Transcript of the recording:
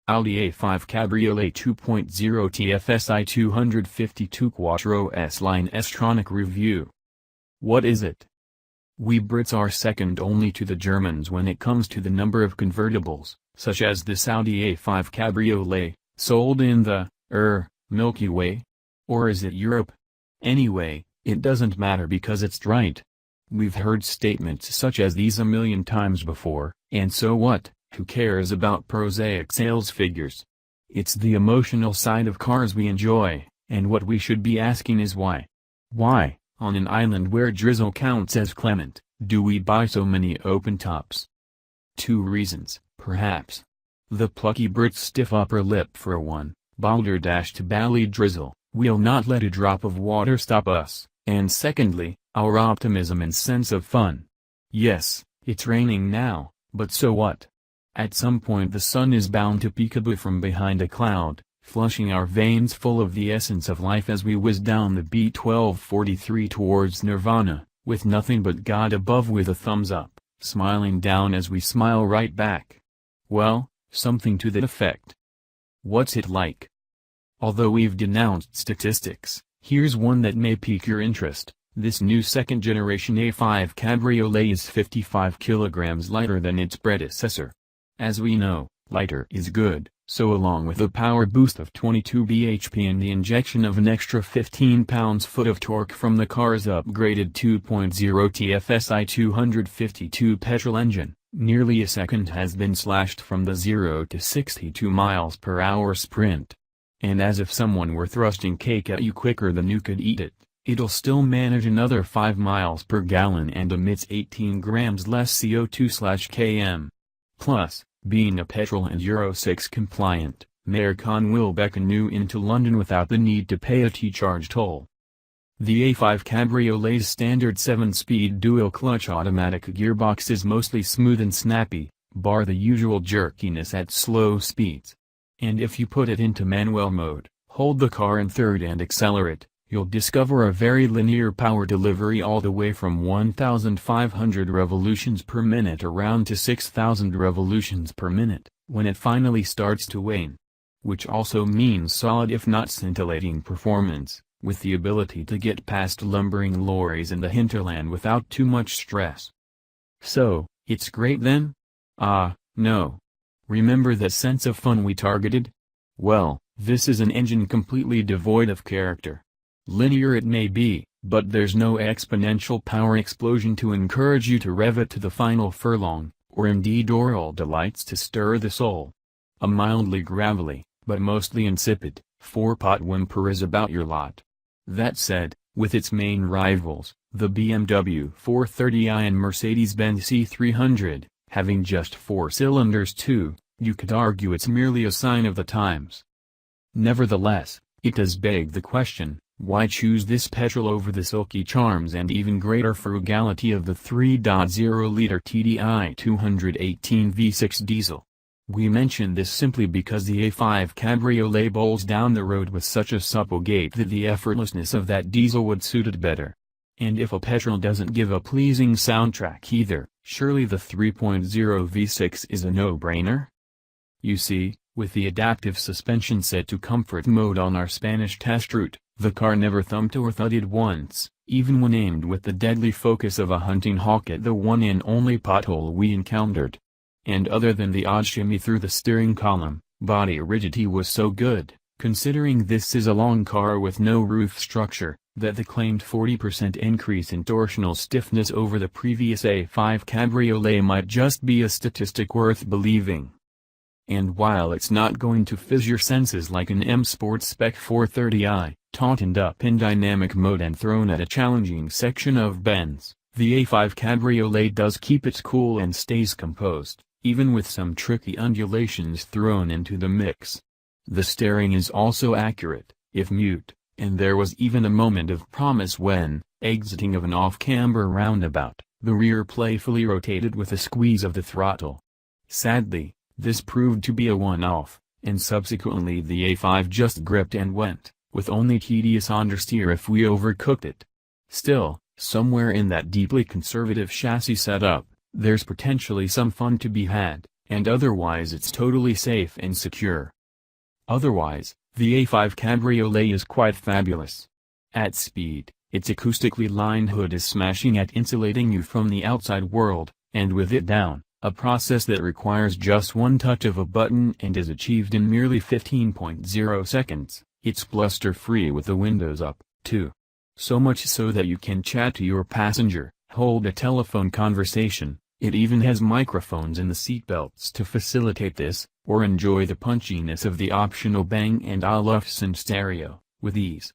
Audi A5 Cabriolet 2.0 TFSI 252 Quattro S-Line S-Tronic Review. What is it? We Brits are second only to the Germans when it comes to the number of convertibles, such as this Audi A5 Cabriolet, sold in the, Milky Way? Or is it Europe? Anyway, it doesn't matter because it's right. We've heard statements such as these a million times before, and so what? Who cares about prosaic sales figures? It's the emotional side of cars we enjoy, and what we should be asking is why. Why, on an island where drizzle counts as clement, do we buy so many open tops? Two reasons, perhaps. The plucky Brit's stiff upper lip for one, balderdash to bally drizzle, we'll not let a drop of water stop us, and secondly, our optimism and sense of fun. Yes, it's raining now, but so what? At some point the sun is bound to peekaboo from behind a cloud, flushing our veins full of the essence of life as we whiz down the B1243 towards nirvana, with nothing but God above with a thumbs up, smiling down as we smile right back. Well, something to that effect. What's it like? Although we've denounced statistics, here's one that may pique your interest. This new second-generation A5 Cabriolet is 55 kilograms lighter than its predecessor. As we know, lighter is good, so along with a power boost of 22 bhp and the injection of an extra 15 pounds-foot of torque from the car's upgraded 2.0 TFSI 252 petrol engine, nearly a second has been slashed from the 0 to 62 miles per hour sprint. And as if someone were thrusting cake at you quicker than you could eat it, it'll still manage another 5 miles per gallon and emits 18 grams less CO2/km. Plus, being a petrol and Euro 6 compliant, beckon will beckon you into London without the need to pay a T-charge toll. The A5 Cabriolet's standard 7-speed dual-clutch automatic gearbox is mostly smooth and snappy, bar the usual jerkiness at slow speeds. And if you put it into manual mode, hold the car in third and accelerate, you'll discover a very linear power delivery all the way from 1,500 revolutions per minute around to 6,000 revolutions per minute, when it finally starts to wane. Which also means solid if not scintillating performance, with the ability to get past lumbering lorries in the hinterland without too much stress. So, it's great then? No. Remember that sense of fun we targeted? Well, this is an engine completely devoid of character. Linear it may be, but there's no exponential power explosion to encourage you to rev it to the final furlong, or indeed oral delights to stir the soul. A mildly gravelly, but mostly insipid, 4-pot whimper is about your lot. That said, with its main rivals, the BMW 430i and Mercedes-Benz C300, having just 4 cylinders too, you could argue it's merely a sign of the times. Nevertheless, it does beg the question, why choose this petrol over the silky charms and even greater frugality of the 3.0-liter TDI 218 V6 diesel? We mention this simply because the A5 Cabriolet bowls down the road with such a supple gait that the effortlessness of that diesel would suit it better. And if a petrol doesn't give a pleasing soundtrack either, surely the 3.0 V6 is a no-brainer? You see, with the adaptive suspension set to comfort mode on our Spanish test route, the car never thumped or thudded once, even when aimed with the deadly focus of a hunting hawk at the one and only pothole we encountered. And other than the odd shimmy through the steering column, body rigidity was so good, considering this is a long car with no roof structure, that the claimed 40% increase in torsional stiffness over the previous A5 Cabriolet might just be a statistic worth believing. And while it's not going to fizz your senses like an M Sport Spec 430i, tautened up in dynamic mode and thrown at a challenging section of bends, the A5 Cabriolet does keep its cool and stays composed, even with some tricky undulations thrown into the mix. The steering is also accurate, if mute, and there was even a moment of promise when, exiting of an off-camber roundabout, the rear playfully rotated with a squeeze of the throttle. Sadly, this proved to be a one-off, and subsequently the A5 just gripped and went, with only tedious understeer if we overcooked it. Still, somewhere in that deeply conservative chassis setup, there's potentially some fun to be had, and otherwise it's totally safe and secure. Otherwise, the A5 Cabriolet is quite fabulous. At speed, its acoustically lined hood is smashing at insulating you from the outside world, and with it down, a process that requires just one touch of a button and is achieved in merely 15.0 seconds, it's bluster-free with the windows up, too. So much so that you can chat to your passenger, hold a telephone conversation, it even has microphones in the seatbelts to facilitate this, or enjoy the punchiness of the optional Bang & Olufsen stereo, with ease.